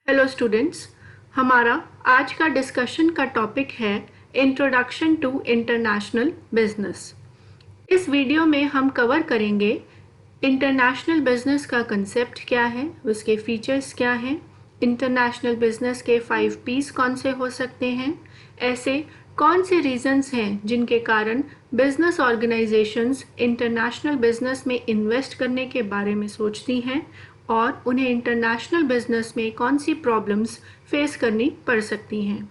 Hello students, हमारा आज का डिस्कशन का टॉपिक है इंट्रोडक्शन टू इंटरनेशनल बिजनेस। इस वीडियो में हम कवर करेंगे इंटरनेशनल बिजनेस का कंसेप्ट क्या है, उसके फीचर्स क्या हैं, इंटरनेशनल बिजनेस के 5 पीस कौन से हो सकते हैं, ऐसे कौन से रीजंस हैं जिनके कारण बिजनेस ऑर्गेनाइजेशंस इंटरनेशनल बिजनेस में इन्वेस्ट करने के बारे में सोचती हैं और उन्हें इंटरनेशनल बिजनेस में कौन सी प्रॉब्लम्स फेस करनी पड़ सकती हैं।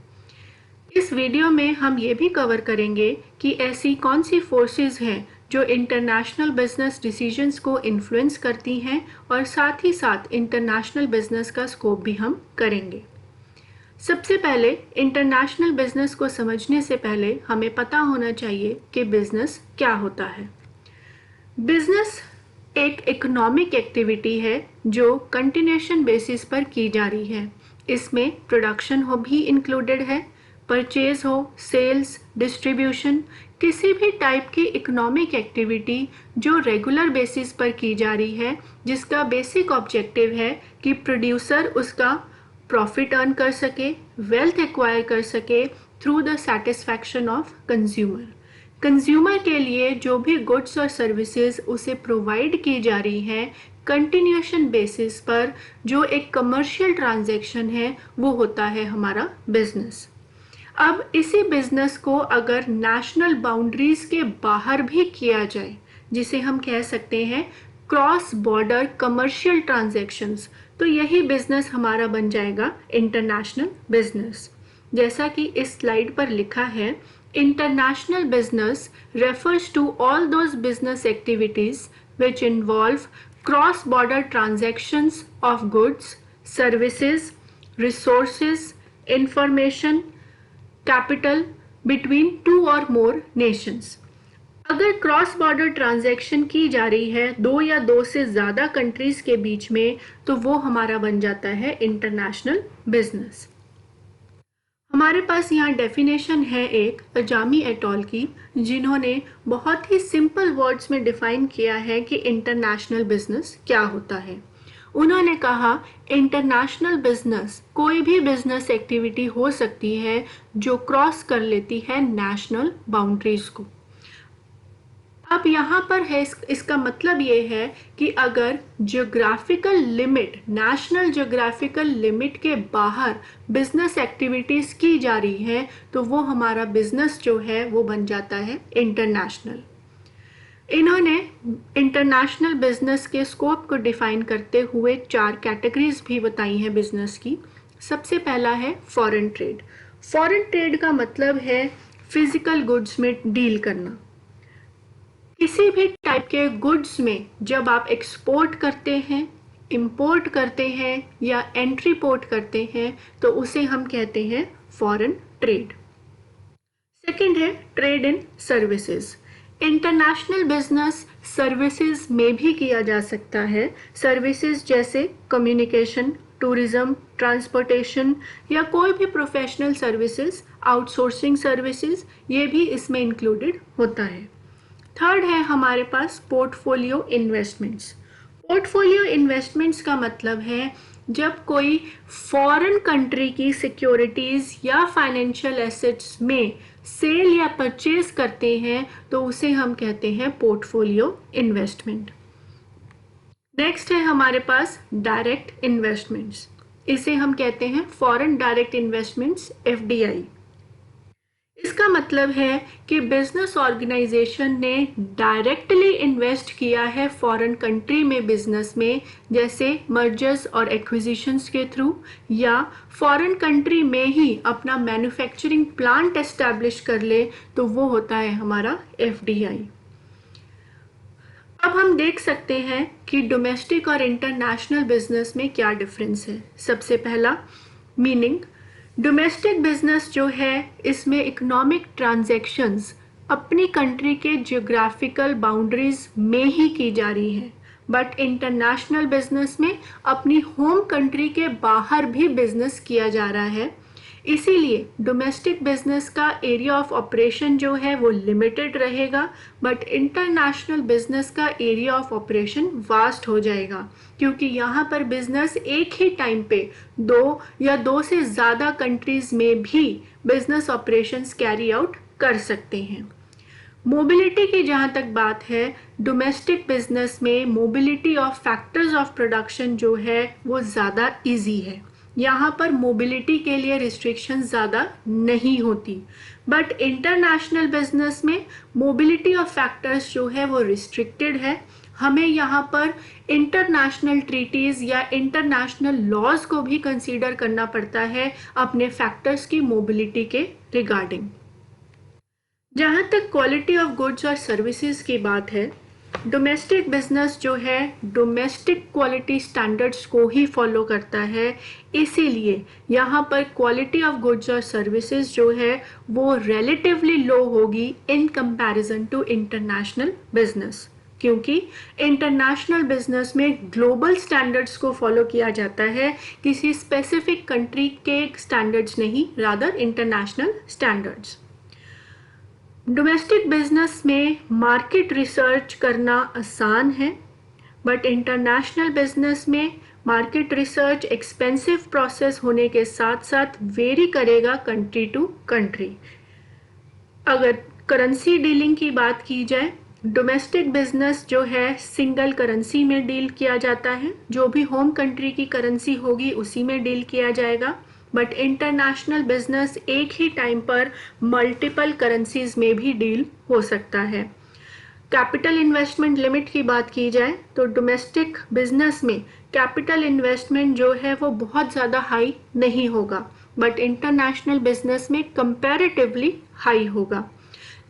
इस वीडियो में हम ये भी कवर करेंगे कि ऐसी कौन सी फोर्सेस हैं जो इंटरनेशनल बिजनेस डिसीजंस को इन्फ्लुएंस करती हैं और साथ ही साथ इंटरनेशनल बिजनेस का स्कोप भी हम करेंगे। सबसे पहले इंटरनेशनल बिजनेस को समझने से पहले हमें पता होना चाहिए कि बिजनेस क्या होता है। बिजनेस एक इकोनॉमिक एक्टिविटी है जो कंटिन्यूएशन बेसिस पर की जा रही है। इसमें प्रोडक्शन हो भी इंक्लूडेड है, परचेज हो, सेल्स, डिस्ट्रीब्यूशन, किसी भी टाइप की इकोनॉमिक एक्टिविटी जो रेगुलर बेसिस पर की जा रही है, जिसका बेसिक ऑब्जेक्टिव है कि प्रोड्यूसर उसका प्रॉफिट अर्न कर सके, वेल्थ एक्वायर कर सके through the satisfaction of consumer. Consumer के लिए जो भी गुड्स और सर्विसेज उसे प्रोवाइड की जा रही है कंटिन्यूएशन बेसिस पर, जो एक कमर्शियल ट्रांजैक्शन है, वो होता है हमारा बिजनेस। अब इसी बिजनेस को अगर नेशनल बाउंड्रीज के बाहर भी किया जाए, जिसे हम कह सकते हैं क्रॉस बॉर्डर कमर्शियल ट्रांजैक्शंस, तो यही बिजनेस हमारा बन जाएगा इंटरनेशनल बिजनेस। जैसा कि इस स्लाइड पर लिखा है, international business refers to all those business activities which involve cross-border transactions of goods, services, resources, information, capital between two or more nations. अगर क्रॉस बॉर्डर ट्रांजैक्शन की जा रही है दो या दो से ज़्यादा कंट्रीज के बीच में, तो वो हमारा बन जाता है इंटरनेशनल बिजनेस। हमारे पास यहाँ डेफिनेशन है एक अजामी एट ऑल की, जिन्होंने बहुत ही सिंपल वर्ड्स में डिफाइन किया है कि इंटरनेशनल बिजनेस क्या होता है। उन्होंने कहा इंटरनेशनल बिजनेस कोई भी बिजनेस एक्टिविटी हो सकती है जो क्रॉस कर लेती है नेशनल बाउंड्रीज को। अब यहाँ पर है इसका मतलब ये है कि अगर geographical limit, national geographical limit के बाहर बिजनेस एक्टिविटीज की जा रही है, तो वो हमारा बिजनेस जो है वो बन जाता है इंटरनेशनल। इन्होंने इंटरनेशनल बिजनेस के स्कोप को डिफाइन करते हुए 4 कैटेगरीज भी बताई हैं बिजनेस की। सबसे पहला है फॉरेन ट्रेड। फॉरेन ट्रेड का मतलब है फिजिकल गुड्स में डील करना। किसी भी टाइप के गुड्स में जब आप एक्सपोर्ट करते हैं, इंपोर्ट करते हैं या एंट्री पोर्ट करते हैं, तो उसे हम कहते हैं फॉरेन ट्रेड। सेकंड है trade in services. International business services में भी किया जा सकता है। सर्विसेज जैसे कम्युनिकेशन, टूरिज्म, ट्रांसपोर्टेशन या कोई भी प्रोफेशनल सर्विसेज, आउटसोर्सिंग सर्विसेज, ये भी इसमें इंक्लूडेड होता है। थर्ड है हमारे पास पोर्टफोलियो इन्वेस्टमेंट्स। पोर्टफोलियो इन्वेस्टमेंट्स का मतलब है जब कोई फॉरेन कंट्री की सिक्योरिटीज या फाइनेंशियल एसेट्स में सेल या परचेज करते हैं, तो उसे हम कहते हैं पोर्टफोलियो इन्वेस्टमेंट। नेक्स्ट है हमारे पास डायरेक्ट इन्वेस्टमेंट्स। इसे हम कहते हैं फॉरेन डायरेक्ट इन्वेस्टमेंट्स, FDI। इसका मतलब है कि बिजनेस ऑर्गेनाइजेशन ने डायरेक्टली इन्वेस्ट किया है फॉरेन कंट्री में बिजनेस में, जैसे मर्जर्स और एक्विजिशंस के थ्रू, या फॉरेन कंट्री में ही अपना मैन्युफैक्चरिंग प्लांट एस्टैब्लिश कर ले, तो वो होता है हमारा FDI। अब हम देख सकते हैं कि डोमेस्टिक और इंटरनेशनल बिजनेस में क्या डिफरेंस है। सबसे पहला मीनिंग, डोमेस्टिक बिजनेस जो है इसमें इकोनॉमिक ट्रांजैक्शंस अपनी कंट्री के जियोग्राफिकल बाउंड्रीज में ही की जा रही है, बट इंटरनेशनल बिजनेस में अपनी होम कंट्री के बाहर भी बिजनेस किया जा रहा है। इसीलिए डोमेस्टिक बिजनेस का एरिया ऑफ ऑपरेशन जो है वो लिमिटेड रहेगा, बट इंटरनेशनल बिजनेस का एरिया ऑफ ऑपरेशन वास्ट हो जाएगा, क्योंकि यहाँ पर बिजनेस एक ही टाइम पे 2 या 2 से ज़्यादा कंट्रीज में भी बिजनेस ऑपरेशंस कैरी आउट कर सकते हैं। मोबिलिटी की जहाँ तक बात है, डोमेस्टिक बिजनेस में mobility of factors of production जो है वो ज़्यादा इजी है। यहाँ पर मोबिलिटी के लिए रिस्ट्रिक्शन ज़्यादा नहीं होती, बट इंटरनेशनल बिजनेस में मोबिलिटी ऑफ फैक्टर्स जो है वो रिस्ट्रिक्टेड है। हमें यहाँ पर इंटरनेशनल ट्रीटीज या इंटरनेशनल लॉज को भी कंसीडर करना पड़ता है अपने फैक्टर्स की मोबिलिटी के रिगार्डिंग। जहाँ तक क्वालिटी ऑफ गुड्स और सर्विसेज की बात है, डोमेस्टिक बिजनेस जो है डोमेस्टिक क्वालिटी स्टैंडर्ड्स को ही फॉलो करता है, इसीलिए यहाँ पर क्वालिटी ऑफ गुड्स और सर्विसेज जो है वो रिलेटिवली लो होगी in comparison to international business, क्योंकि इंटरनेशनल बिजनेस में ग्लोबल स्टैंडर्ड्स को फॉलो किया जाता है, किसी स्पेसिफिक कंट्री के स्टैंडर्ड्स नहीं, rather international standards. Domestic business में मार्केट रिसर्च करना आसान है, बट इंटरनेशनल बिजनेस में मार्केट रिसर्च एक्सपेंसिव प्रोसेस होने के साथ साथ वेरी करेगा कंट्री टू कंट्री। अगर करेंसी डीलिंग की बात की जाए, डोमेस्टिक बिजनेस जो है सिंगल करेंसी में डील किया जाता है, जो भी होम कंट्री की करेंसी होगी उसी में डील किया जाएगा, बट इंटरनेशनल बिजनेस एक ही टाइम पर मल्टीपल करेंसीज में भी डील हो सकता है। कैपिटल इन्वेस्टमेंट लिमिट की बात की जाए तो डोमेस्टिक बिजनेस में कैपिटल इन्वेस्टमेंट जो है वो बहुत ज़्यादा हाई नहीं होगा, बट इंटरनेशनल बिजनेस में कंपैरेटिवली हाई होगा।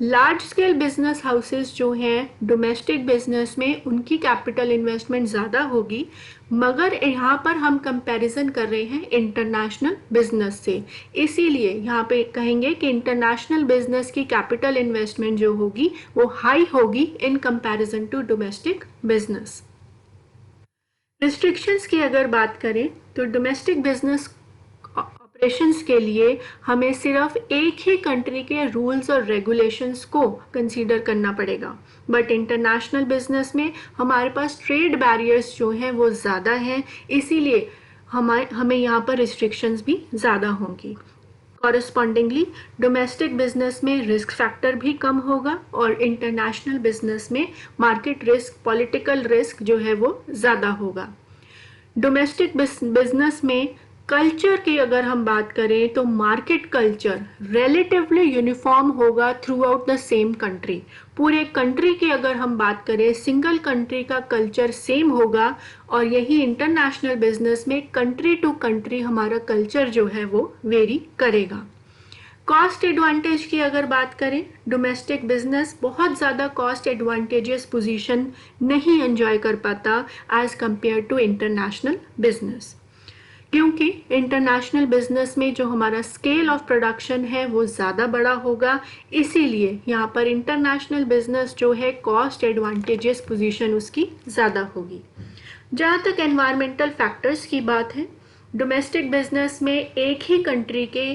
लार्ज स्केल बिजनेस हाउसेस जो हैं डोमेस्टिक बिजनेस में उनकी कैपिटल इन्वेस्टमेंट ज़्यादा होगी, मगर यहाँ पर हम कंपैरिजन कर रहे हैं इंटरनेशनल बिजनेस से, इसीलिए यहाँ पे कहेंगे कि इंटरनेशनल बिजनेस की कैपिटल इन्वेस्टमेंट जो होगी वो हाई होगी in comparison to domestic business. Restrictions की अगर बात करें तो डोमेस्टिक बिजनेस ऑपरेशंस के लिए हमें सिर्फ एक ही कंट्री के रूल्स और रेगुलेशंस को कंसीडर करना पड़ेगा, बट इंटरनेशनल बिजनेस में हमारे पास ट्रेड बैरियर्स जो हैं वो ज़्यादा हैं, इसीलिए हमें यहाँ पर रिस्ट्रिक्शंस भी ज़्यादा होंगी। कॉरस्पॉन्डिंगली डोमेस्टिक बिजनेस में रिस्क फैक्टर भी कम होगा और इंटरनेशनल बिजनेस में मार्केट रिस्क, पॉलिटिकल रिस्क जो है वो ज़्यादा होगा। डोमेस्टिक बिजनेस में कल्चर की अगर हम बात करें तो मार्केट कल्चर रिलेटिवली यूनिफॉर्म होगा through out the same country. पूरे कंट्री की अगर हम बात करें सिंगल कंट्री का कल्चर सेम होगा, और यही इंटरनेशनल बिजनेस में कंट्री टू कंट्री हमारा कल्चर जो है वो वेरी करेगा। कॉस्ट एडवांटेज की अगर बात करें, डोमेस्टिक बिजनेस बहुत ज़्यादा कॉस्ट एडवांटेजेस पोजीशन नहीं एंजॉय कर पाता as compare to international business, क्योंकि इंटरनेशनल बिजनेस में जो हमारा स्केल ऑफ प्रोडक्शन है वो ज़्यादा बड़ा होगा, इसीलिए यहाँ पर इंटरनेशनल बिजनेस जो है कॉस्ट एडवांटेजेस पोजीशन उसकी ज़्यादा होगी। जहाँ तक एनवायरमेंटल फैक्टर्स की बात है, डोमेस्टिक बिजनेस में एक ही कंट्री के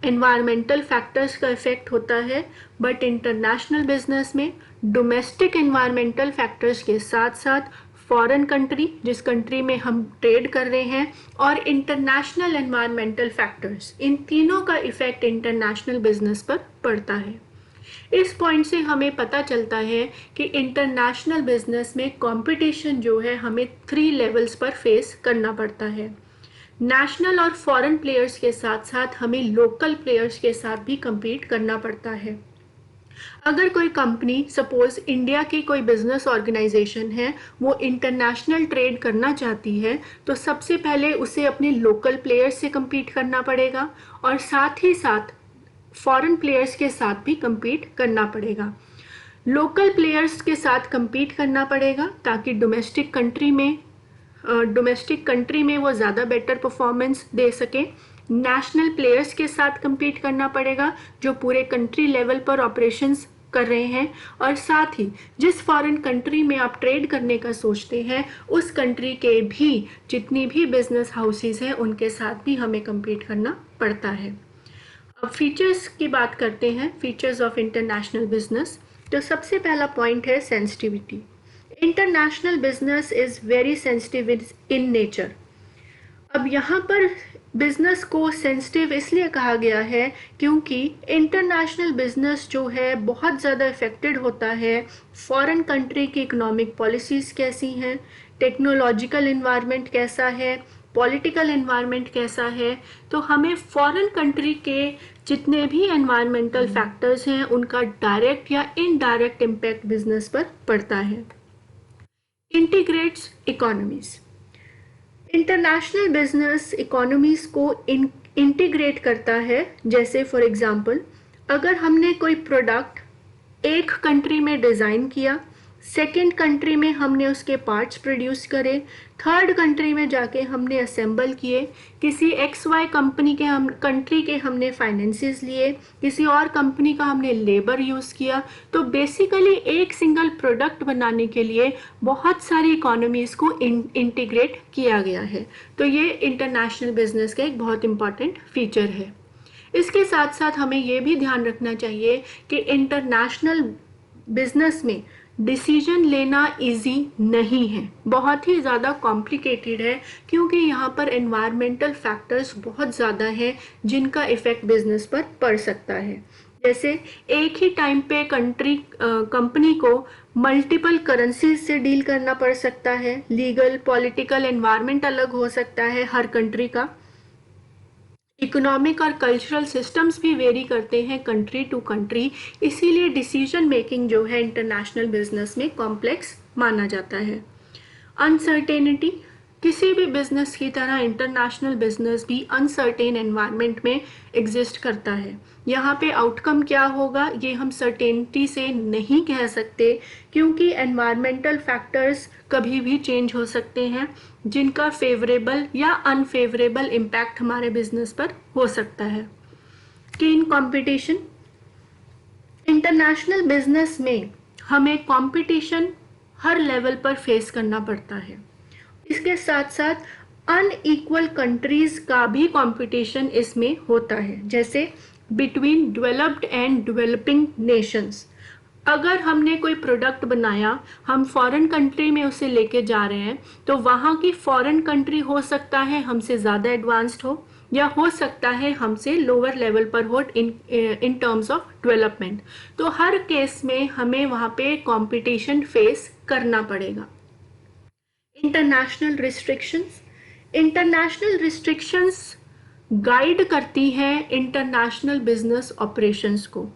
एनवायरमेंटल फैक्टर्स का इफेक्ट होता है, बट इंटरनेशनल बिजनेस में डोमेस्टिक एनवायरमेंटल फैक्टर्स के साथ साथ फॉरेन कंट्री जिस कंट्री में हम ट्रेड कर रहे हैं और इंटरनेशनल एनवायरमेंटल फैक्टर्स, इन तीनों का इफेक्ट इंटरनेशनल बिजनेस पर पड़ता है। इस पॉइंट से हमें पता चलता है कि इंटरनेशनल बिजनेस में कंपटीशन जो है हमें 3 लेवल्स पर फेस करना पड़ता है। नेशनल और फॉरेन प्लेयर्स के साथ साथ हमें लोकल प्लेयर्स के साथ भी compete करना पड़ता है। अगर कोई कंपनी सपोज इंडिया की कोई बिजनेस ऑर्गेनाइजेशन है, वो इंटरनेशनल ट्रेड करना चाहती है, तो सबसे पहले उसे अपने लोकल प्लेयर्स से compete करना पड़ेगा और साथ ही साथ फॉरेन प्लेयर्स के साथ भी compete करना पड़ेगा। लोकल प्लेयर्स के साथ compete करना पड़ेगा ताकि डोमेस्टिक कंट्री में वो ज़्यादा बेटर परफॉर्मेंस दे सके। नेशनल प्लेयर्स के साथ compete करना पड़ेगा जो पूरे कंट्री लेवल पर ऑपरेशंस कर रहे हैं, और साथ ही जिस फॉरेन कंट्री में आप ट्रेड करने का सोचते हैं उस कंट्री के भी जितनी भी बिजनेस हाउसेस हैं उनके साथ भी हमें compete करना पड़ता है। अब फीचर्स की बात करते हैं, फीचर्स ऑफ इंटरनेशनल बिजनेस। तो सबसे पहला पॉइंट है sensitivity. International business is very sensitive in nature. अब यहाँ पर बिजनेस को सेंसिटिव इसलिए कहा गया है क्योंकि इंटरनेशनल बिजनेस जो है बहुत ज़्यादा इफेक्टेड होता है फॉरेन कंट्री की इकोनॉमिक पॉलिसीज़ कैसी हैं, टेक्नोलॉजिकल इन्वायरमेंट कैसा है, पॉलिटिकल इन्वायरमेंट कैसा है। तो हमें फॉरेन कंट्री के जितने भी एनवायरमेंटल फैक्टर्स हैं उनका डायरेक्ट या इनडायरेक्ट इम्पैक्ट बिजनेस पर पड़ता है। Integrates economies. International business economies को इंटीग्रेट करता है। जैसे फॉर एग्जांपल, अगर हमने कोई प्रोडक्ट एक कंट्री में डिज़ाइन किया, सेकेंड कंट्री में हमने उसके पार्ट्स प्रोड्यूस करे, थर्ड कंट्री में जाके हमने असेंबल किए, किसी XY कंट्री के हमने फाइनेंसेस लिए, किसी और कंपनी का हमने लेबर यूज़ किया, तो बेसिकली एक सिंगल प्रोडक्ट बनाने के लिए बहुत सारी इकोनॉमीज़ को इंटीग्रेट किया गया है। तो ये इंटरनेशनल बिजनेस का एक बहुत इंपॉर्टेंट फीचर है। इसके साथ साथ हमें ये भी ध्यान रखना चाहिए कि इंटरनेशनल बिजनेस में डिसीजन लेना इजी नहीं है, बहुत ही ज़्यादा कॉम्प्लिकेटेड है, क्योंकि यहाँ पर एनवायरमेंटल फैक्टर्स बहुत ज़्यादा हैं जिनका इफ़ेक्ट बिजनेस पर पड़ सकता है। जैसे एक ही टाइम पे कंपनी को मल्टीपल करेंसीज से डील करना पड़ सकता है, लीगल पॉलिटिकल एनवायरनमेंट अलग हो सकता है हर कंट्री का, इकोनॉमिक और कल्चरल सिस्टम्स भी वेरी करते हैं कंट्री टू कंट्री, इसीलिए डिसीजन मेकिंग जो है इंटरनेशनल बिजनेस में कॉम्प्लेक्स माना जाता है। अनसर्टेनिटी, किसी भी बिजनेस की तरह इंटरनेशनल बिजनेस भी अनसर्टेन एनवायरनमेंट में एग्जिस्ट करता है। यहाँ पे आउटकम क्या होगा ये हम सर्टेनिटी से नहीं कह सकते, क्योंकि एनवायरमेंटल फैक्टर्स कभी भी चेंज हो सकते हैं जिनका फेवरेबल या अनफेवरेबल इम्पैक्ट हमारे बिजनेस पर हो सकता है। कीन कंपटीशन, इंटरनेशनल बिजनेस में हमें कंपटीशन हर लेवल पर फेस करना पड़ता है। इसके साथ साथ अनइक्वल कंट्रीज का भी कंपटीशन इसमें होता है, जैसे between developed and developing Nations. अगर हमने कोई प्रोडक्ट बनाया, हम फॉरेन कंट्री में उसे लेके जा रहे हैं, तो वहाँ की फॉरेन कंट्री हो सकता है हमसे ज़्यादा एडवांस्ड हो, या हो सकता है हमसे लोअर लेवल पर हो इन टर्म्स ऑफ डेवलपमेंट। तो हर केस में हमें वहाँ पे कंपटीशन फेस करना पड़ेगा। International restrictions, international restrictions guide करती हैं इंटरनेशनल बिजनेस ऑपरेशंस को।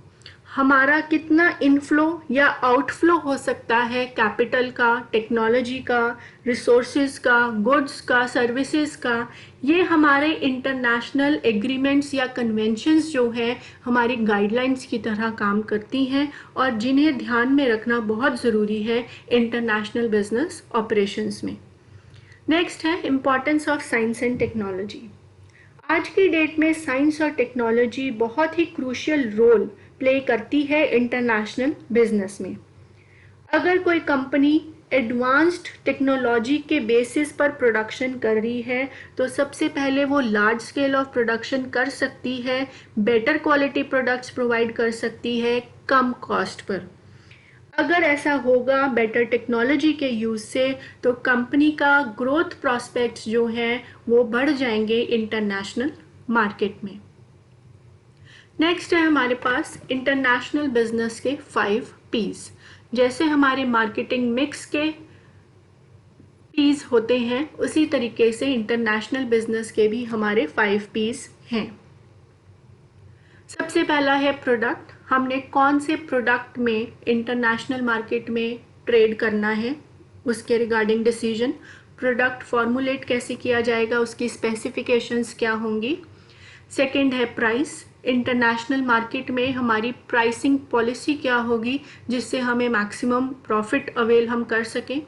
हमारा कितना इनफ्लो या आउटफ्लो हो सकता है कैपिटल का, टेक्नोलॉजी का, रिसोर्सेज का, गुड्स का, सर्विसेज का, ये हमारे इंटरनेशनल एग्रीमेंट्स या कन्वेंशंस जो हैं हमारी गाइडलाइंस की तरह काम करती हैं और जिन्हें ध्यान में रखना बहुत ज़रूरी है इंटरनेशनल बिजनेस ऑपरेशंस में। नेक्स्ट है importance of science and technology. आज की डेट में साइंस और टेक्नोलॉजी बहुत ही क्रूशियल रोल प्ले करती है इंटरनेशनल बिजनेस में। अगर कोई कंपनी एडवांस्ड टेक्नोलॉजी के बेसिस पर प्रोडक्शन कर रही है तो सबसे पहले वो लार्ज स्केल ऑफ प्रोडक्शन कर सकती है, बेटर क्वालिटी प्रोडक्ट्स प्रोवाइड कर सकती है कम कॉस्ट पर। अगर ऐसा होगा बेटर टेक्नोलॉजी के यूज़ से तो कंपनी का ग्रोथ प्रॉस्पेक्ट्स जो हैं वो बढ़ जाएंगे इंटरनेशनल मार्केट में। नेक्स्ट है हमारे पास इंटरनेशनल बिजनेस के 5 P's। जैसे हमारे मार्केटिंग मिक्स के P's होते हैं उसी तरीके से इंटरनेशनल बिजनेस के भी हमारे 5 P's हैं। सबसे पहला है प्रोडक्ट। हमने कौन से प्रोडक्ट में इंटरनेशनल मार्केट में ट्रेड करना है उसके रिगार्डिंग डिसीजन। प्रोडक्ट फॉर्मुलेट कैसे किया जाएगा, उसकी स्पेसिफिकेशंस क्या होंगी। सेकंड है प्राइस। इंटरनेशनल मार्केट में हमारी प्राइसिंग पॉलिसी क्या होगी जिससे हमें मैक्सिमम प्रॉफिट अवेल हम कर सकें।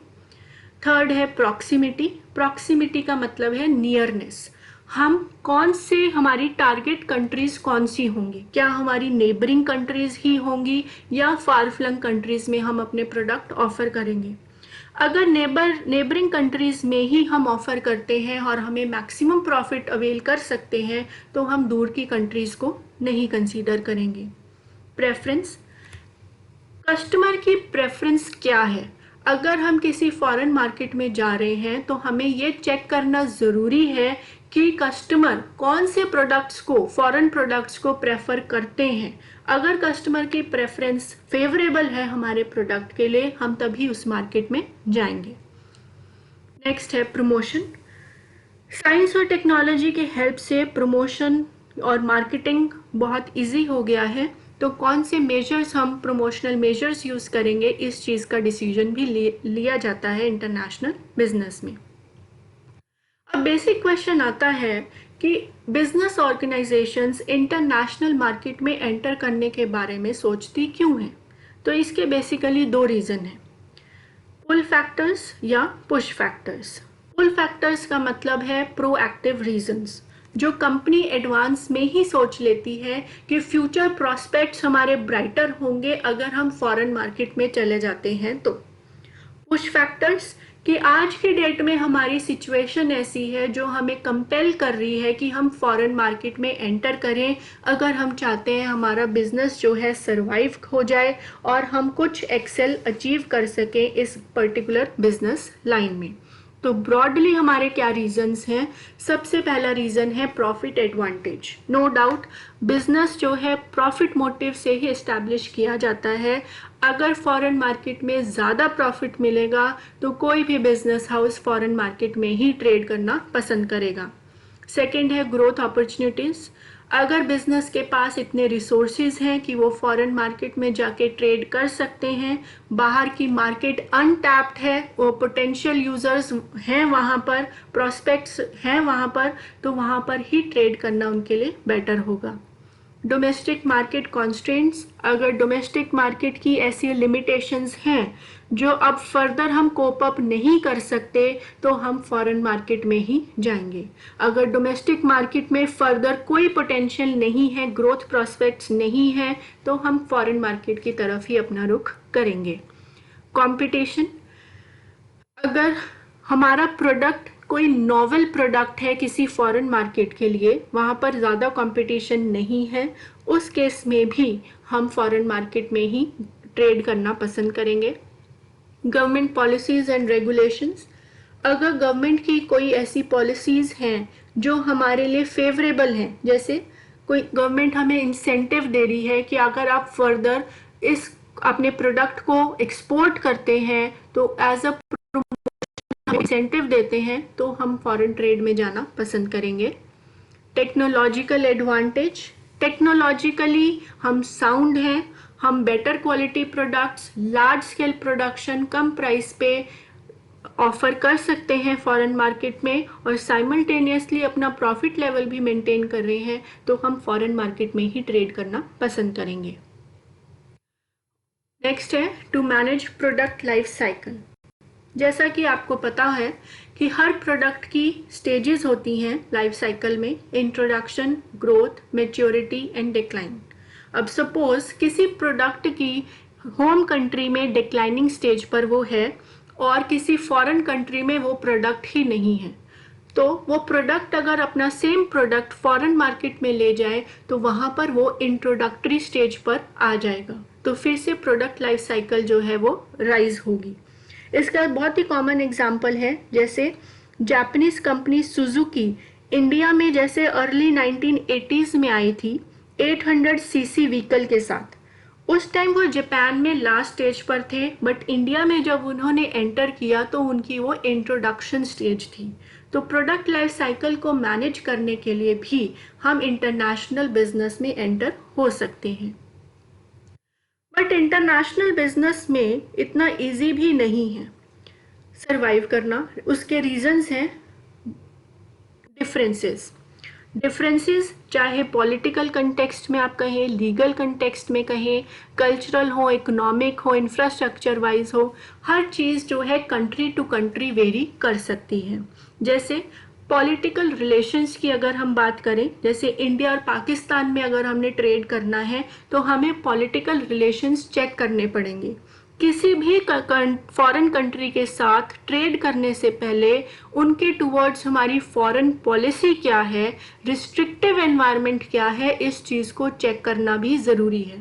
थर्ड है प्रॉक्सिमिटी। प्रॉक्सिमिटी का मतलब है नियरनेस। हम कौन से, हमारी टारगेट कंट्रीज कौन सी होंगी, क्या हमारी नेबरिंग कंट्रीज ही होंगी या फार फ्लंग कंट्रीज में हम अपने प्रोडक्ट ऑफर करेंगे। अगर नेबरिंग कंट्रीज़ में ही हम ऑफ़र करते हैं और हमें मैक्सिमम प्रॉफिट अवेल कर सकते हैं तो हम दूर की कंट्रीज़ को नहीं कंसीडर करेंगे। प्रेफरेंस, कस्टमर की प्रेफरेंस क्या है? अगर हम किसी फॉरेन मार्केट में जा रहे हैं तो हमें ये चेक करना ज़रूरी है कि कस्टमर कौन से प्रोडक्ट्स को, फॉरेन प्रोडक्ट्स को प्रेफर करते हैं। अगर कस्टमर की प्रेफरेंस फेवरेबल है हमारे प्रोडक्ट के लिए, हम तभी उस मार्केट में जाएंगे। नेक्स्ट है प्रमोशन। साइंस और टेक्नोलॉजी के हेल्प से प्रमोशन और मार्केटिंग बहुत इजी हो गया है, तो कौन से मेजर्स, हम प्रमोशनल मेजर्स यूज़ करेंगे, इस चीज़ का डिसीजन भी लिया जाता है इंटरनेशनल बिजनेस में। अब बेसिक क्वेश्चन आता है कि बिजनेस ऑर्गेनाइजेशंस इंटरनेशनल मार्केट में एंटर करने के बारे में सोचती क्यों हैं? तो इसके बेसिकली दो रीज़न हैं, पुल फैक्टर्स या पुश फैक्टर्स। पुल फैक्टर्स का मतलब है प्रोएक्टिव रीजंस, जो कंपनी एडवांस में ही सोच लेती है कि फ्यूचर प्रॉस्पेक्ट्स हमारे ब्राइटर होंगे अगर हम फॉरेन मार्केट में चले जाते हैं तो। पुश फैक्टर्स कि आज की डेट में हमारी सिचुएशन ऐसी है जो हमें कंपेल कर रही है कि हम फॉरेन मार्केट में एंटर करें अगर हम चाहते हैं हमारा बिजनेस जो है सरवाइव हो जाए और हम कुछ एक्सेल अचीव कर सकें इस पर्टिकुलर बिजनेस लाइन में। तो ब्रॉडली हमारे क्या रीजंस हैं? सबसे पहला रीजन है profit advantage. No doubt business जो है प्रॉफिट मोटिव से ही एस्टैब्लिश किया जाता है। अगर फॉरेन मार्केट में ज़्यादा प्रॉफिट मिलेगा तो कोई भी बिजनेस हाउस फॉरेन मार्केट में ही ट्रेड करना पसंद करेगा। सेकेंड है ग्रोथ अपॉर्चुनिटीज़। अगर बिजनेस के पास इतने रिसोर्सेज हैं कि वो फॉरेन मार्केट में जाके ट्रेड कर सकते हैं, बाहर की मार्केट अनटैप्ड है, वो पोटेंशियल यूजर्स हैं वहाँ पर, प्रॉस्पेक्ट्स हैं वहाँ पर, तो वहाँ पर ही ट्रेड करना उनके लिए बेटर होगा। डोमेस्टिक मार्केट कॉन्स्ट्रेंट्स, अगर डोमेस्टिक मार्केट की ऐसी लिमिटेशंस हैं जो अब फर्दर हम कोप अप नहीं कर सकते तो हम फॉरेन मार्केट में ही जाएंगे। अगर डोमेस्टिक मार्केट में फर्दर कोई पोटेंशियल नहीं है, ग्रोथ प्रोस्पेक्ट्स नहीं है, तो हम फॉरेन मार्केट की तरफ ही अपना रुख करेंगे। कंपटीशन, अगर हमारा प्रोडक्ट कोई नॉवेल प्रोडक्ट है किसी फॉरेन मार्केट के लिए, वहाँ पर ज़्यादा कंपटीशन नहीं है, उस केस में भी हम फॉरेन मार्केट में ही ट्रेड करना पसंद करेंगे। गवर्नमेंट पॉलिसीज़ एंड रेगुलेशंस, अगर गवर्नमेंट की कोई ऐसी पॉलिसीज़ हैं जो हमारे लिए फेवरेबल हैं, जैसे कोई गवर्नमेंट हमें इंसेंटिव दे रही है कि अगर आप फर्दर इस अपने प्रोडक्ट को एक्सपोर्ट करते हैं तो एज अ इंसेंटिव देते हैं, तो हम फॉरेन ट्रेड में जाना पसंद करेंगे। टेक्नोलॉजिकल एडवांटेज, टेक्नोलॉजिकली हम साउंड हैं, हम better quality products, large scale production कम प्राइस पे ऑफर कर सकते हैं फॉरेन मार्केट में और साइमल्टेनियसली अपना प्रॉफिट लेवल भी मेंटेन कर रहे हैं, तो हम फॉरेन मार्केट में ही ट्रेड करना पसंद करेंगे। नेक्स्ट है to manage product life cycle. जैसा कि आपको पता है कि हर प्रोडक्ट की स्टेजेस होती हैं लाइफ साइकिल में, introduction, growth, maturity and decline. अब सपोज किसी प्रोडक्ट की होम कंट्री में डिक्लाइनिंग स्टेज पर वो है और किसी फॉरेन कंट्री में वो प्रोडक्ट ही नहीं है, तो वो प्रोडक्ट अगर अपना सेम प्रोडक्ट फॉरेन मार्केट में ले जाए तो वहाँ पर वो इंट्रोडक्टरी स्टेज पर आ जाएगा, तो फिर से प्रोडक्ट लाइफ साइकिल जो है वो राइज होगी। इसका बहुत ही कॉमन एग्जाम्पल है, जैसे जापानीज कंपनी सुजुकी इंडिया में जैसे अर्ली 1980s में आई थी 800 सीसी व्हीकल के साथ। उस टाइम वो जापान में लास्ट स्टेज पर थे, बट इंडिया में जब उन्होंने एंटर किया तो उनकी वो इंट्रोडक्शन स्टेज थी। तो प्रोडक्ट लाइफ साइकिल को मैनेज करने के लिए भी हम इंटरनेशनल बिजनेस में एंटर हो सकते हैं। बट इंटरनेशनल बिजनेस में इतना इजी भी नहीं है सरवाइव करना। उसके रीजंस हैं डिफरेंसेस, चाहे पॉलिटिकल कंटेक्स्ट में आप कहें, लीगल कंटेक्स्ट में कहें, कल्चरल हो, इकोनॉमिक हो, इंफ्रास्ट्रक्चर वाइज हो, हर चीज़ जो है कंट्री टू कंट्री वेरी कर सकती है। जैसे पॉलिटिकल रिलेशंस की अगर हम बात करें, जैसे इंडिया और पाकिस्तान में अगर हमने ट्रेड करना है तो हमें पॉलिटिकल रिलेशंस चेक करने पड़ेंगे किसी भी फॉरेन कंट्री के साथ ट्रेड करने से पहले उनके टुवर्ड्स हमारी फॉरेन पॉलिसी क्या है, रिस्ट्रिक्टिव एनवायरनमेंट क्या है, इस चीज़ को चेक करना भी ज़रूरी है।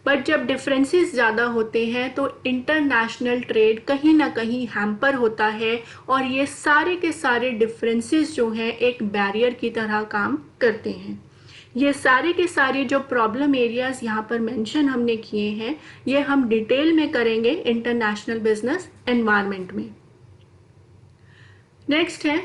बट जब डिफरेंसेस ज़्यादा होते हैं तो इंटरनेशनल ट्रेड कहीं ना कहीं हैम्पर होता है, और ये सारे के सारे डिफरेंसेस जो हैं एक बैरियर की तरह काम करते हैं। ये सारे के सारे जो प्रॉब्लम एरियाज यहाँ पर मेंशन हमने किए हैं, ये हम डिटेल में करेंगे इंटरनेशनल बिजनेस एनवायरनमेंट में। नेक्स्ट है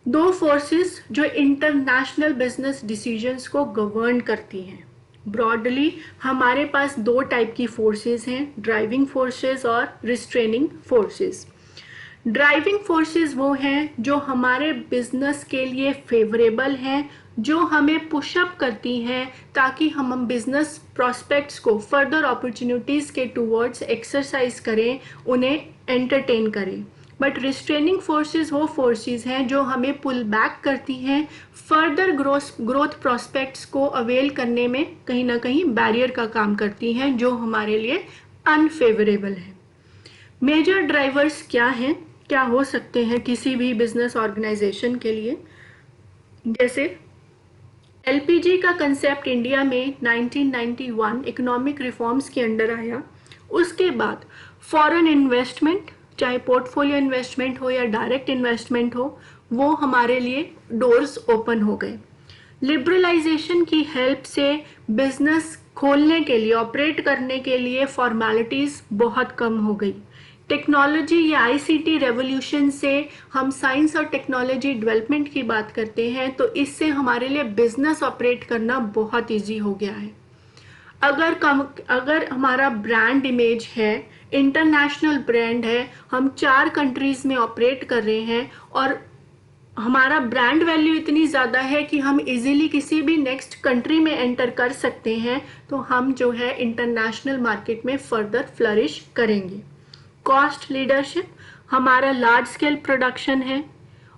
दो फोर्सेस जो इंटरनेशनल बिजनेस डिसीजंस को गवर्न करती हैं। ब्रॉडली हमारे पास दो टाइप की फोर्सेस हैं, ड्राइविंग फोर्सेस और रिस्ट्रेनिंग फोर्सेस। ड्राइविंग फोर्सेस वो हैं जो हमारे बिजनेस के लिए फेवरेबल हैं, जो हमें पुशअप करती हैं ताकि हम बिजनेस प्रॉस्पेक्ट्स को, फर्दर अपॉर्चुनिटीज़ के टूवर्ड्स एक्सरसाइज करें, उन्हें एंटरटेन करें। बट रिस्ट्रेनिंग फोर्सेस वो फोर्सेस हैं जो हमें पुल बैक करती हैं, फर्दर ग्रोथ प्रॉस्पेक्ट्स को अवेल करने में कहीं ना कहीं बैरियर का काम करती हैं, जो हमारे लिए अनफेवरेबल है। मेजर ड्राइवर्स क्या हैं, क्या हो सकते हैं किसी भी बिजनेस ऑर्गेनाइजेशन के लिए? जैसे एलपीजी का कंसेप्ट इंडिया में 1991 इकोनॉमिक रिफॉर्म्स के अंडर आया। उसके बाद फॉरेन इन्वेस्टमेंट, चाहे पोर्टफोलियो इन्वेस्टमेंट हो या डायरेक्ट इन्वेस्टमेंट हो, वो हमारे लिए डोर्स ओपन हो गए। लिबरलाइजेशन की हेल्प से बिजनेस खोलने के लिए, ऑपरेट करने के लिए फॉर्मेलिटीज़ बहुत कम हो गई। टेक्नोलॉजी या आईसीटी रेवोल्यूशन से हम साइंस और टेक्नोलॉजी डेवलपमेंट की बात करते हैं, तो इससे हमारे लिए बिजनेस ऑपरेट करना बहुत इजी हो गया है। अगर हमारा ब्रांड इमेज है, इंटरनेशनल ब्रांड है, हम 4 कंट्रीज़ में ऑपरेट कर रहे हैं और हमारा ब्रांड वैल्यू इतनी ज़्यादा है कि हम इजीली किसी भी नेक्स्ट कंट्री में एंटर कर सकते हैं, तो हम जो है इंटरनेशनल मार्केट में फर्दर फ्लरिश करेंगे। कॉस्ट लीडरशिप, हमारा लार्ज स्केल प्रोडक्शन है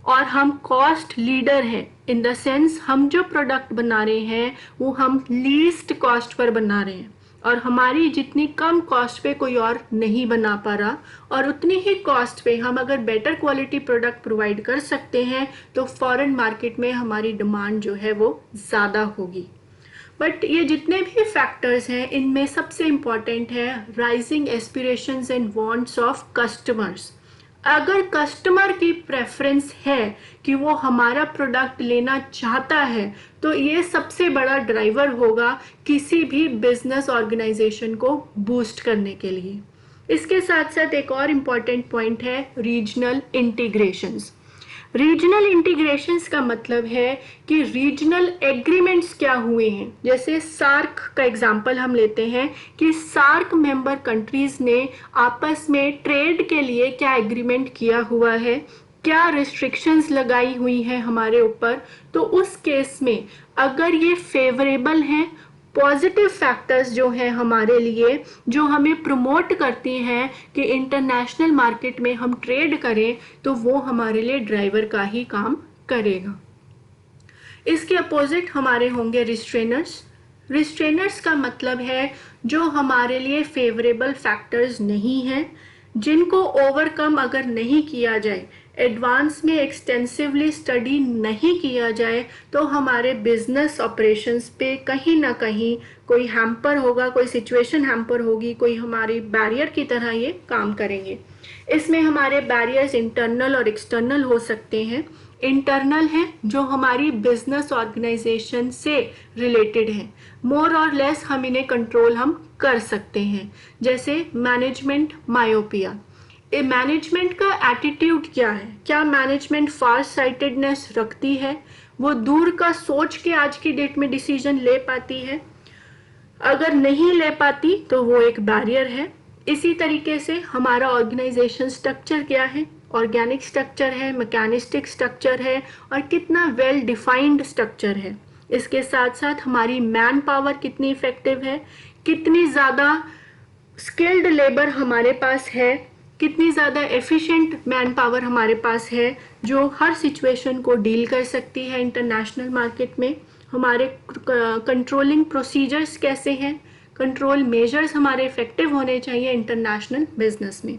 और हम कॉस्ट लीडर हैं, इन द सेंस हम जो प्रोडक्ट बना रहे हैं वो हम लीस्ट कॉस्ट पर बना रहे हैं, और हमारी जितनी कम कॉस्ट पे कोई और नहीं बना पा रहा, और उतनी ही कॉस्ट पे हम अगर बेटर क्वालिटी प्रोडक्ट प्रोवाइड कर सकते हैं तो फॉरेन मार्केट में हमारी डिमांड जो है वो ज़्यादा होगी। बट ये जितने भी फैक्टर्स हैं, इनमें सबसे इम्पॉर्टेंट है rising aspirations and wants of customers. अगर कस्टमर की प्रेफरेंस है कि वो हमारा प्रोडक्ट लेना चाहता है, तो ये सबसे बड़ा ड्राइवर होगा किसी भी बिजनेस ऑर्गेनाइजेशन को बूस्ट करने के लिए। इसके साथ साथ एक और इम्पॉर्टेंट पॉइंट है रीजनल इंटीग्रेशंस। रीजनल इंटीग्रेशंस का मतलब है कि रीजनल एग्रीमेंट्स क्या हुए हैं। जैसे सार्क का एग्जांपल हम लेते हैं कि सार्क मेंबर कंट्रीज ने आपस में ट्रेड के लिए क्या एग्रीमेंट किया हुआ है, क्या रिस्ट्रिक्शंस लगाई हुई हैं हमारे ऊपर। तो उस केस में अगर ये फेवरेबल हैं, पॉजिटिव फैक्टर्स जो हैं हमारे लिए, जो हमें प्रमोट करती हैं कि इंटरनेशनल मार्केट में हम ट्रेड करें, तो वो हमारे लिए ड्राइवर का ही काम करेगा। इसके अपोजिट हमारे होंगे रिस्ट्रेनर्स। रिस्ट्रेनर्स का मतलब है जो हमारे लिए फेवरेबल फैक्टर्स नहीं हैं, जिनको ओवरकम अगर नहीं किया जाए, एडवांस में एक्सटेंसिवली स्टडी नहीं किया जाए, तो हमारे बिजनेस ऑपरेशंस पे कहीं ना कहीं कोई हैम्पर होगा, कोई सिचुएशन हैम्पर होगी, कोई हमारी बैरियर की तरह ये काम करेंगे। इसमें हमारे बैरियर्स इंटरनल और एक्सटर्नल हो सकते हैं। इंटरनल है जो हमारी बिजनेस ऑर्गेनाइजेशन से रिलेटेड है, मोर और लेस हम इन्हें कंट्रोल हम कर सकते हैं। जैसे मैनेजमेंट मायोपिया, मैनेजमेंट का एटीट्यूड क्या है, क्या मैनेजमेंट फार साइटेडनेस रखती है, वो दूर का सोच के आज की डेट में डिसीजन ले पाती है? अगर नहीं ले पाती तो वो एक बैरियर है। इसी तरीके से हमारा ऑर्गेनाइजेशन स्ट्रक्चर क्या है, ऑर्गेनिक स्ट्रक्चर है, मैकेनिस्टिक स्ट्रक्चर है, और कितना वेल डिफाइंड स्ट्रक्चर है। इसके साथ साथ हमारी मैन पावर कितनी इफेक्टिव है, कितनी ज़्यादा स्किल्ड लेबर हमारे पास है, कितनी ज़्यादा एफिशिएंट मैन पावर हमारे पास है जो हर सिचुएशन को डील कर सकती है इंटरनेशनल मार्केट में। हमारे कंट्रोलिंग प्रोसीजर्स कैसे हैं, कंट्रोल मेजर्स हमारे इफेक्टिव होने चाहिए इंटरनेशनल बिजनेस में।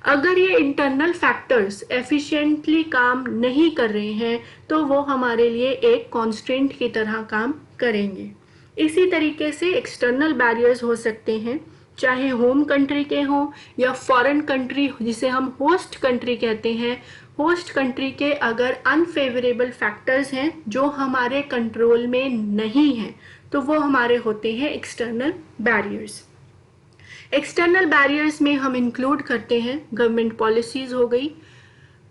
अगर ये इंटरनल फैक्टर्स एफिशिएंटली काम नहीं कर रहे हैं तो वो हमारे लिए एक कॉन्स्ट्रेंट की तरह काम करेंगे। इसी तरीके से एक्सटर्नल बैरियर्स हो सकते हैं, चाहे होम कंट्री के हों या फॉरेन कंट्री जिसे हम होस्ट कंट्री कहते हैं। होस्ट कंट्री के अगर अनफेवरेबल फैक्टर्स हैं जो हमारे कंट्रोल में नहीं हैं तो वो हमारे होते हैं एक्सटर्नल बैरियर्स। एक्सटर्नल बैरियर्स में हम इंक्लूड करते हैं गवर्नमेंट पॉलिसीज़ हो गई,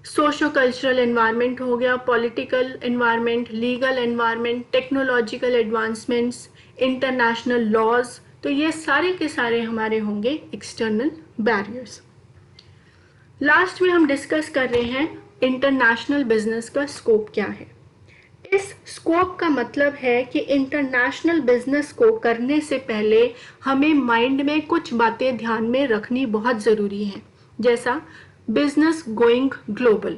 सोशो कल्चरल एनवायरनमेंट हो गया, political environment, legal environment, technological advancements, international laws. तो ये सारे के सारे हमारे होंगे एक्सटर्नल बैरियर्स। लास्ट में हम डिस्कस कर रहे हैं इंटरनेशनल बिजनेस का स्कोप क्या है। इस स्कोप का मतलब है कि इंटरनेशनल बिजनेस को करने से पहले हमें माइंड में कुछ बातें ध्यान में रखनी बहुत ज़रूरी है, जैसा बिजनेस गोइंग ग्लोबल।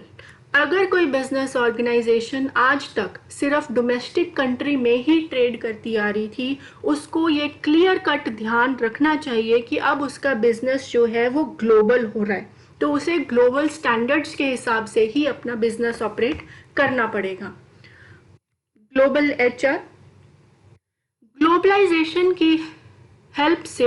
अगर कोई बिजनेस ऑर्गेनाइजेशन आज तक सिर्फ डोमेस्टिक कंट्री में ही ट्रेड करती आ रही थी, उसको ये क्लियर कट ध्यान रखना चाहिए कि अब उसका बिजनेस जो है वो ग्लोबल हो रहा है, तो उसे ग्लोबल स्टैंडर्ड्स के हिसाब से ही अपना बिजनेस ऑपरेट करना पड़ेगा। ग्लोबल एचआर, ग्लोबलाइजेशन की हेल्प से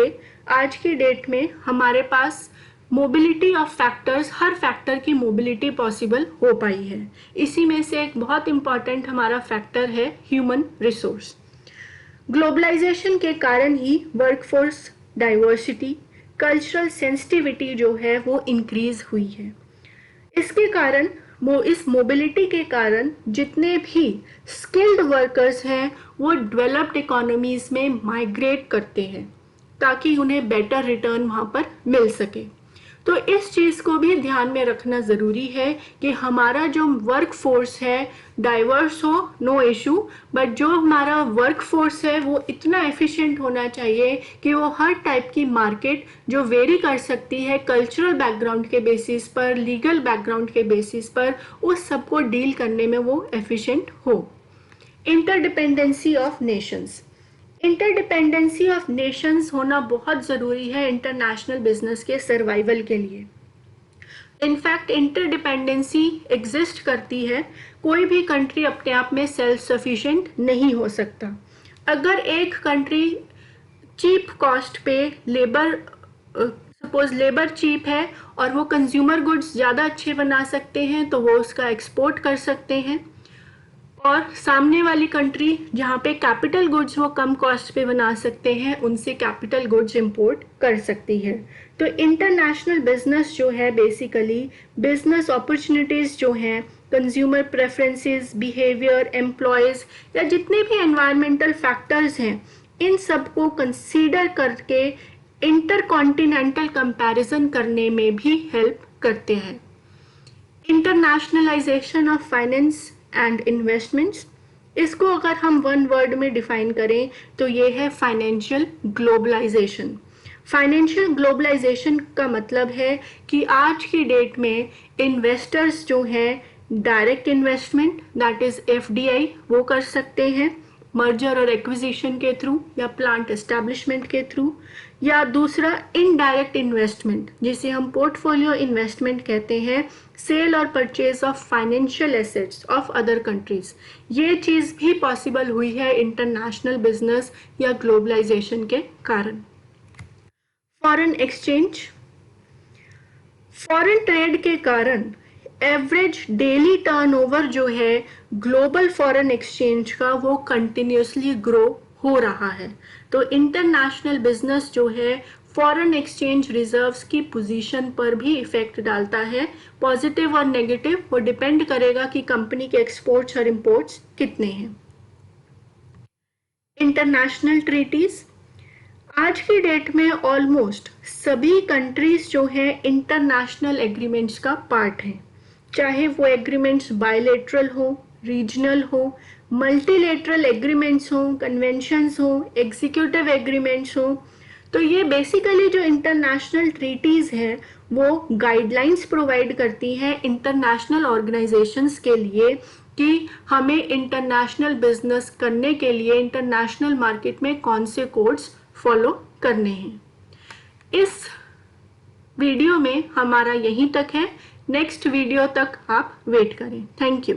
आज की डेट में हमारे पास मोबिलिटी ऑफ फैक्टर्स, हर फैक्टर की मोबिलिटी पॉसिबल हो पाई है। इसी में से एक बहुत इंपॉर्टेंट हमारा फैक्टर है ह्यूमन रिसोर्स। ग्लोबलाइजेशन के कारण ही वर्कफोर्स डाइवर्सिटी, कल्चरल सेंसिटिविटी जो है वो इंक्रीज हुई है। इसके कारण इस मोबिलिटी के कारण जितने भी स्किल्ड वर्कर्स हैं वो डेवलप्ड इकोनॉमीज में माइग्रेट करते हैं ताकि उन्हें बेटर रिटर्न वहाँ पर मिल सके। तो इस चीज़ को भी ध्यान में रखना ज़रूरी है कि हमारा जो वर्क फोर्स है डाइवर्स हो, नो इशू, बट जो हमारा वर्क फोर्स है वो इतना एफिशिएंट होना चाहिए कि वो हर टाइप की मार्केट जो वेरी कर सकती है कल्चरल बैकग्राउंड के बेसिस पर, लीगल बैकग्राउंड के बेसिस पर, उस सबको डील करने में वो एफिशिएंट हो। Interdependency of Nations, interdependency of Nations होना बहुत ज़रूरी है इंटरनेशनल बिजनेस के सर्वाइवल के लिए। इनफैक्ट इंटरडिपेंडेंसी एग्जिस्ट करती है, कोई भी कंट्री अपने आप में सेल्फ सफिशिएंट नहीं हो सकता। अगर एक कंट्री चीप कॉस्ट पे सपोज लेबर चीप है और वो कंज्यूमर गुड्स ज़्यादा अच्छे बना सकते हैं तो वो उसका एक्सपोर्ट कर सकते हैं, और सामने वाली कंट्री जहाँ पे कैपिटल गुड्स वो कम कॉस्ट पे बना सकते हैं उनसे कैपिटल गुड्स इंपोर्ट कर सकती है। तो इंटरनेशनल बिजनेस जो है बेसिकली बिजनेस अपॉर्चुनिटीज़ जो हैं, कंज्यूमर प्रेफरेंसेस, बिहेवियर, एम्प्लॉयज़ या जितने भी एनवायरमेंटल फैक्टर्स हैं, इन सबको कंसीडर करके इंटरकॉन्टिनेंटल कंपैरिजन करने में भी हेल्प करते हैं। Internationalisation of finance and investments, इसको अगर हम वन वर्ड में डिफाइन करें तो ये है फाइनेंशियल ग्लोबलाइजेशन। फाइनेंशियल ग्लोबलाइजेशन का मतलब है कि आज की डेट में इन्वेस्टर्स जो हैं direct investment that is FDI वो कर सकते हैं मर्जर और एक्विजिशन के थ्रू या प्लांट एस्टैब्लिशमेंट के थ्रू, या दूसरा इनडायरेक्ट इन्वेस्टमेंट जिसे हम पोर्टफोलियो इन्वेस्टमेंट कहते हैं, सेल और purchase of financial assets of other countries. ये चीज़ भी पॉसिबल हुई है इंटरनेशनल बिजनेस या ग्लोबलाइजेशन के कारण। फॉरेन एक्सचेंज, फॉरेन ट्रेड के कारण एवरेज डेली टर्नओवर जो है ग्लोबल फॉरेन एक्सचेंज का वो कंटिन्यूसली ग्रो हो रहा है। तो इंटरनेशनल बिजनेस जो है फॉरेन एक्सचेंज रिजर्व्स की पोजीशन पर भी इफेक्ट डालता है, पॉजिटिव और नेगेटिव, वो डिपेंड करेगा कि कंपनी के एक्सपोर्ट्स और इंपोर्ट्स कितने हैं। इंटरनेशनल ट्रीटीज, आज की डेट में ऑलमोस्ट सभी कंट्रीज जो हैं इंटरनेशनल एग्रीमेंट्स का पार्ट हैं, चाहे वो एग्रीमेंट्स बायलैटरल हो, रीजनल हो, मल्टीलेटरल एग्रीमेंट्स हो, कन्वेंशंस हो, एग्जीक्यूटिव एग्रीमेंट्स हो। तो ये बेसिकली जो इंटरनेशनल ट्रीटीज़ हैं वो गाइडलाइंस प्रोवाइड करती हैं इंटरनेशनल ऑर्गेनाइजेशंस के लिए कि हमें इंटरनेशनल बिजनेस करने के लिए इंटरनेशनल मार्केट में कौन से कोड्स फॉलो करने हैं। इस वीडियो में हमारा यहीं तक है। नेक्स्ट वीडियो तक आप वेट करें। Thank you.